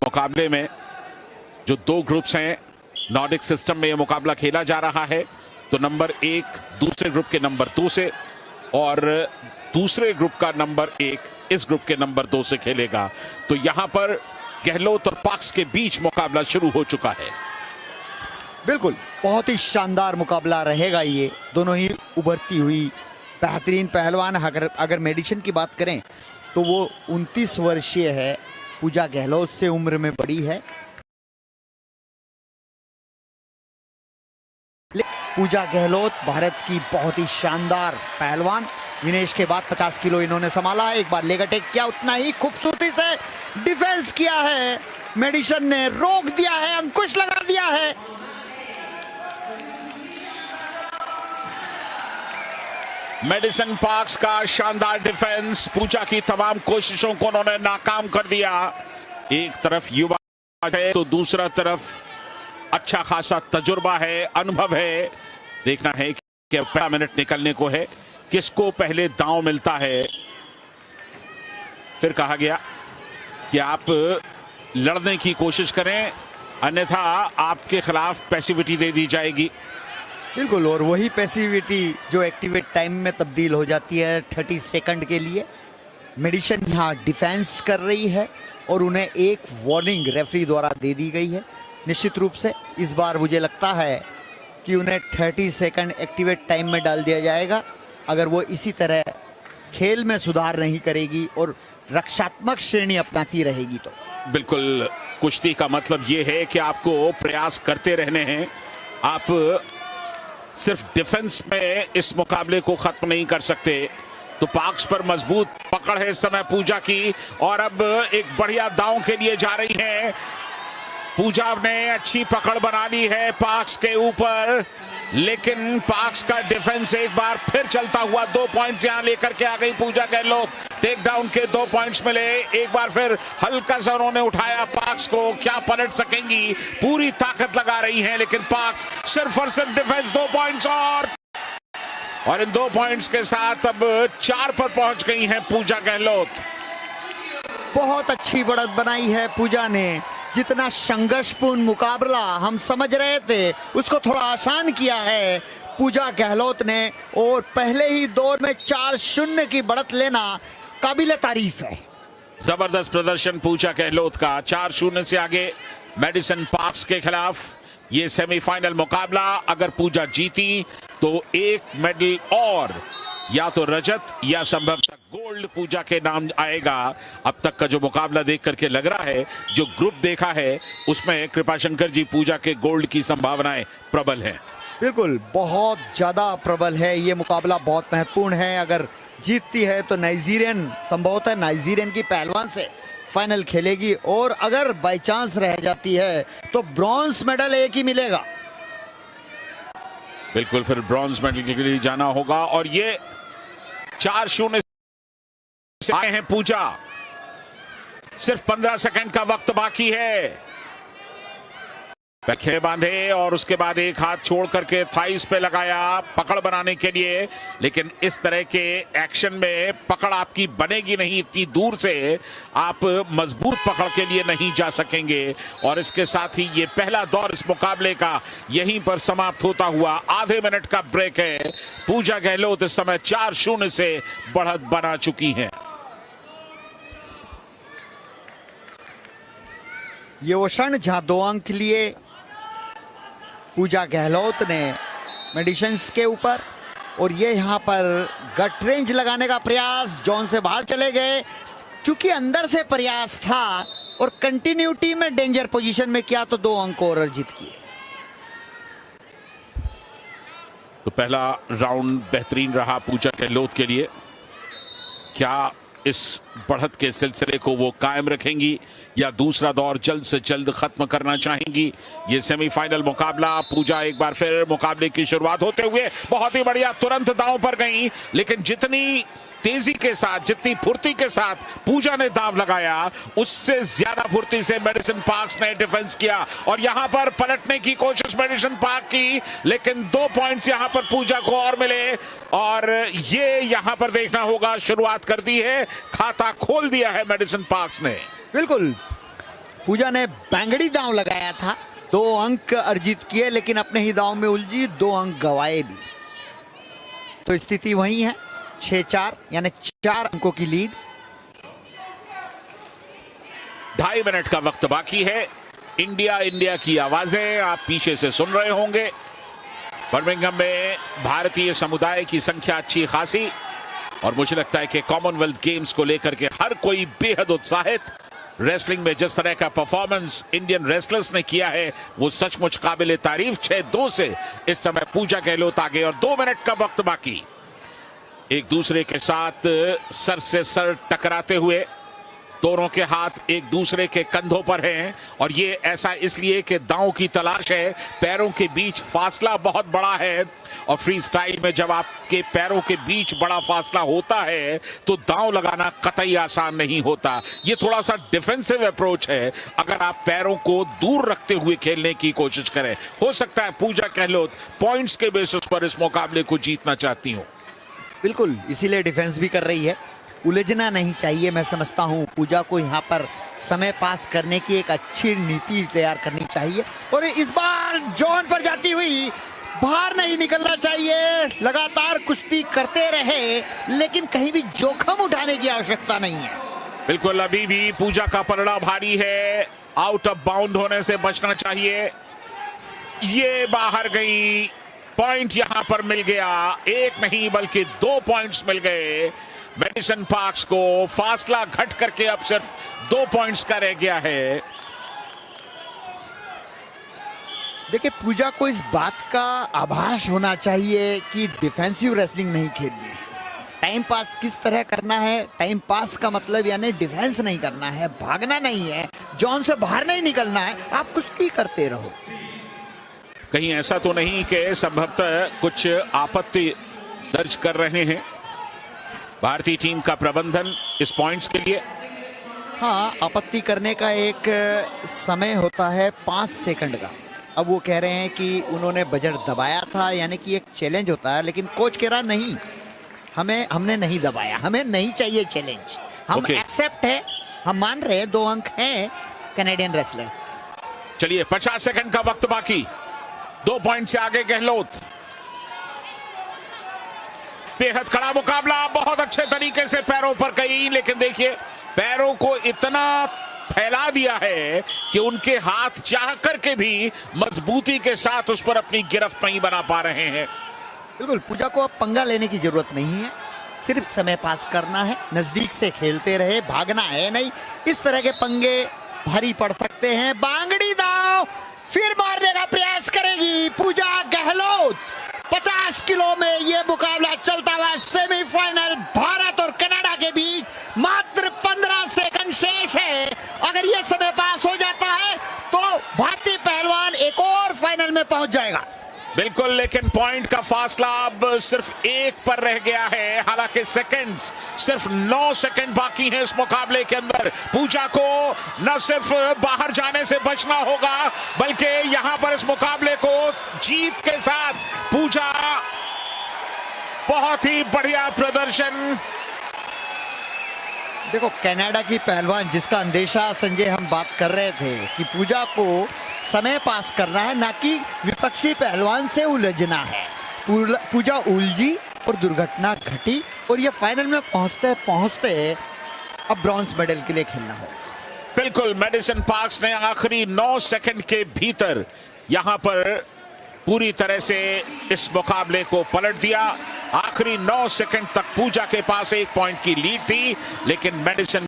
मुकाबले में जो दो ग्रुप्स हैं, नॉर्डिक सिस्टम में यह मुकाबला खेला जा रहा है। तो नंबर 1 दूसरे ग्रुप के नंबर 2 से और दूसरे ग्रुप का नंबर 1 इस ग्रुप के नंबर 2 से खेलेगा। तो यहां पर गहलोत और पाक्स के बीच मुकाबला शुरू हो चुका है। बिल्कुल, बहुत ही शानदार मुकाबला रहेगा ये। दोनों ही उभरती हुई बेहतरीन पहलवान। अगर मेडिसिन की बात करें तो वो 29 वर्षीय है, पूजा गहलोत से उम्र में बड़ी है। पूजा गहलोत भारत की बहुत ही शानदार पहलवान। विनेश के बाद 50 किलो इन्होंने संभाला। एक बार लेग अटैक किया, उतना ही खूबसूरती से डिफेंस किया है। मेडिसिन ने रोक दिया है, अंकुश लगा दिया है। मेडिसिन पाक्स का शानदार डिफेंस, पूजा की तमाम कोशिशों को उन्होंने नाकाम कर दिया। एक तरफ युवा है तो दूसरा तरफ अच्छा खासा तजुर्बा है, अनुभव है। देखना है कि पहला मिनट निकलने को है, किसको पहले दांव मिलता है। फिर कहा गया कि आप लड़ने की कोशिश करें, अन्यथा आपके खिलाफ पैसिविटी दे दी जाएगी। बिल्कुल, और वही पैसिविटी जो एक्टिवेट टाइम में तब्दील हो जाती है 30 सेकंड के लिए। मेडिसिन यहाँ डिफेंस कर रही है और उन्हें एक वार्निंग रेफरी द्वारा दे दी गई है। निश्चित रूप से इस बार मुझे लगता है कि उन्हें 30 सेकंड एक्टिवेट टाइम में डाल दिया जाएगा। अगर वो इसी तरह खेल में सुधार नहीं करेगी और रक्षात्मक श्रेणी अपनाती रहेगी तो। बिल्कुल, कुश्ती का मतलब ये है कि आपको प्रयास करते रहने हैं। आप सिर्फ डिफेंस में इस मुकाबले को खत्म नहीं कर सकते। तो पाक्स पर मजबूत पकड़ है इस समय पूजा की, और अब एक बढ़िया दांव के लिए जा रही हैं। पूजा ने अच्छी पकड़ बना ली है पाक्स के ऊपर, लेकिन पाक्स का डिफेंस एक बार फिर चलता हुआ 2 पॉइंट्स यहां लेकर के आ गई पूजा गहलोत। टेक डाउन के 2 पॉइंट्स मिले। एक बार फिर हल्का सा उन्होंने उठाया पाक्स को। क्या पलट सकेंगी? पूरी ताकत लगा रही हैं, लेकिन पाक्स सिर्फ और सिर्फ डिफेंस। 2 पॉइंट्स और इन 2 पॉइंट्स के साथ अब 4 पर पहुंच गई हैं पूजा गहलोत। बहुत अच्छी बढ़त बनाई है पूजा ने। जितना संघर्षपूर्ण मुकाबला हम समझ रहे थे उसको थोड़ा आसान किया है पूजा गहलोत ने, और पहले ही दौर में 4-0 की बढ़त लेना काबिले तारीफ है। जबरदस्त प्रदर्शन पूजा गहलोत का। 4-0 से आगे मेडिसिन पाक्स के खिलाफ। ये सेमीफाइनल मुकाबला अगर पूजा जीती तो एक मेडल और, या तो रजत या संभवतः गोल्ड पूजा के नाम आएगा। अब तक का जो मुकाबला देख करके लग रहा है, जो ग्रुप देखा है उसमें कृपाशंकर जी, पूजा के गोल्ड की संभावनाएं प्रबल हैं। बिल्कुल, बहुत ज्यादा प्रबल है ये मुकाबला, बहुत महत्वपूर्ण है। अगर जीतती है तो नाइजीरियन, संभवतः नाइजीरियन की पहलवान से फाइनल खेलेगी, और अगर बाय चांस रह जाती है तो ब्रॉन्ज मेडल एक ही मिलेगा। बिल्कुल, फिर ब्रॉन्ज मेडल के लिए जाना होगा। और ये 4-0 से आए हैं पूजा। सिर्फ 15 सेकंड का वक्त बाकी है। पैखे बांधे और उसके बाद एक हाथ छोड़ करके थाइस पे लगाया पकड़ बनाने के लिए, लेकिन इस तरह के एक्शन में पकड़ आपकी बनेगी नहीं। इतनी दूर से आप मजबूत पकड़ के लिए नहीं जा सकेंगे। और इसके साथ ही ये पहला दौर इस मुकाबले का यहीं पर समाप्त होता हुआ। आधे मिनट का ब्रेक है। पूजा गहलोत इस समय 4-0 से बढ़त बना चुकी हैं। ये वो क्षण जहां 2 अंक लिए पूजा गहलोत ने मेडिसिन्स के ऊपर, और ये यहां पर गट रेंज लगाने का प्रयास, जोन से बाहर चले गए। चूंकि अंदर से प्रयास था और कंटिन्यूटी में डेंजर पोजीशन में किया तो 2 अंक और अर्जित किए। तो पहला राउंड बेहतरीन रहा पूजा गहलोत के लिए। क्या इस बढ़त के सिलसिले को वो कायम रखेंगी या दूसरा दौर जल्द से जल्द खत्म करना चाहेंगी? ये सेमीफाइनल मुकाबला। पूजा एक बार फिर मुकाबले की शुरुआत होते हुए बहुत ही बढ़िया तुरंत दांव पर गई, लेकिन जितनी तेजी के साथ, जितनी फुर्ती के साथ पूजा ने दांव लगाया, उससे ज्यादा फुर्ती से मेडिसिन पाक्स ने डिफेंस किया। और यहां पर पलटने की कोशिश मेडिसिन पाक की, लेकिन 2 पॉइंट्स यहां पर पूजा को और मिले। और ये यहां पर देखना होगा, शुरुआत कर दी है, खाता खोल दिया है मेडिसिन पाक्स ने। बिल्कुल, पूजा ने बैंगड़ी दांव लगाया था, 2 अंक अर्जित किए, लेकिन अपने ही दांव में उलझी, 2 अंक गंवाए भी। तो स्थिति वही है, 6-4 यानी 4 अंकों की लीड। 2.5 मिनट का वक्त बाकी है। इंडिया की आवाजें आप पीछे से सुन रहे होंगे। बर्मिंघम में भारतीय समुदाय की संख्या अच्छी खासी, और मुझे लगता है कि कॉमनवेल्थ गेम्स को लेकर के हर कोई बेहद उत्साहित। रेसलिंग में जिस तरह का परफॉर्मेंस इंडियन रेसलर्स ने किया है वो सचमुच काबिल तारीफ। 6-2 से इस समय पूजा गहलोत आगे, और 2 मिनट का वक्त बाकी। एक दूसरे के साथ सर से सर टकराते हुए, दोनों के हाथ एक दूसरे के कंधों पर हैं, और ये ऐसा इसलिए कि दांव की तलाश है। पैरों के बीच फासला बहुत बड़ा है, और फ्री स्टाइल में जब आपके पैरों के बीच बड़ा फासला होता है तो दांव लगाना कतई आसान नहीं होता। ये थोड़ा सा डिफेंसिव अप्रोच है अगर आप पैरों को दूर रखते हुए खेलने की कोशिश करें। हो सकता है पूजा गहलोत पॉइंट्स के बेसिस पर इस मुकाबले को जीतना चाहती हूं। बिल्कुल, इसीलिए डिफेंस भी कर रही है। उलझना नहीं चाहिए। मैं समझता हूं पूजा को यहां पर समय पास करने की एक अच्छी नीति तैयार करनी चाहिए, और इस बार जॉन पर जाती हुई बाहर नहीं निकलना चाहिए। लगातार कुश्ती करते रहे, लेकिन कहीं भी जोखिम उठाने की आवश्यकता नहीं है। बिल्कुल, अभी भी पूजा का पलड़ा भारी है। आउट ऑफ बाउंड होने से बचना चाहिए। ये बाहर गई, पॉइंट यहां पर मिल गया। 1 नहीं बल्कि 2 पॉइंट्स मिल गए मैडिसन पार्क्स को। फासला घट करके अब सिर्फ 2 पॉइंट्स का रह गया है। देखिए, पूजा को इस बात का आभास होना चाहिए कि डिफेंसिव रेसलिंग नहीं खेलनी है। टाइम पास किस तरह करना है। टाइम पास का मतलब यानी डिफेंस नहीं करना है, भागना नहीं है, जॉन से बाहर नहीं निकलना है। आप कुश्ती करते रहो। कहीं ऐसा तो नहीं कि संभवतः कुछ आपत्ति दर्ज कर रहे हैं भारतीय टीम का प्रबंधन इस पॉइंट्स के लिए? हाँ, आपत्ति करने का एक समय होता है 5 सेकंड का। अब वो कह रहे हैं कि उन्होंने बजट दबाया था, यानी कि एक चैलेंज होता है, लेकिन कोच कह रहा नहीं, हमने नहीं दबाया, हमें नहीं चाहिए चैलेंज, हम एक्सेप्ट है, हम मान रहे हैं 2 अंक है कैनेडियन रेसलर। चलिए, 50 सेकंड का वक्त बाकी। 2 पॉइंट से आगे गहलोत। बेहद कड़ा मुकाबला, बहुत अच्छे तरीके से पैरों पर गई, लेकिन देखिए पैरों को इतना फैला दिया है कि उनके हाथ चाह करके भी मजबूती के साथ उस पर अपनी गिरफ्त नहीं बना पा रहे हैं। बिल्कुल, पूजा को अब पंगा लेने की जरूरत नहीं है, सिर्फ समय पास करना है, नजदीक से खेलते रहे, भागना है नहीं। इस तरह के पंगे भारी पड़ सकते हैं। बांगड़ी दांव फिर मारने का प्रयास करेगी पूजा गहलोत। 50 किलो में ये मुकाबला चलता हुआ सेमीफाइनल भारत और कनाडा के बीच मात्र 15 सेकंड शेष है। अगर ये समय पास हो जाता है तो भारतीय पहलवान एक और फाइनल में पहुंच जाएगा। बिल्कुल, लेकिन पॉइंट का फासला अब सिर्फ 1 पर रह गया है। हालांकि सेकंड्स सिर्फ 9 सेकंड बाकी हैं इस मुकाबले के अंदर। पूजा को न सिर्फ बाहर जाने से बचना होगा, बल्कि यहां पर इस मुकाबले को जीत के साथ पूजा बहुत ही बढ़िया प्रदर्शन। देखो, कनाडा की पहलवान जिसका अंदेशा संजय हम बात कर रहे थे कि पूजा को समय पास करना है, ना कि विपक्षी पहलवान से उलझना है। पूजा उलझी और दुर्घटना घटी, और ये फाइनल में पहुंचते पहुंचते अब ब्रॉन्ज मेडल के लिए खेलना हो। बिल्कुल, मैडिसन पार्क्स ने आखिरी 9 सेकंड के भीतर यहां पर पूरी तरह से इस मुकाबले को पलट दिया। आखिरी 9 सेकंड तक पूजा के पास 1 पॉइंट की लीड थी, लेकिन मैडिसन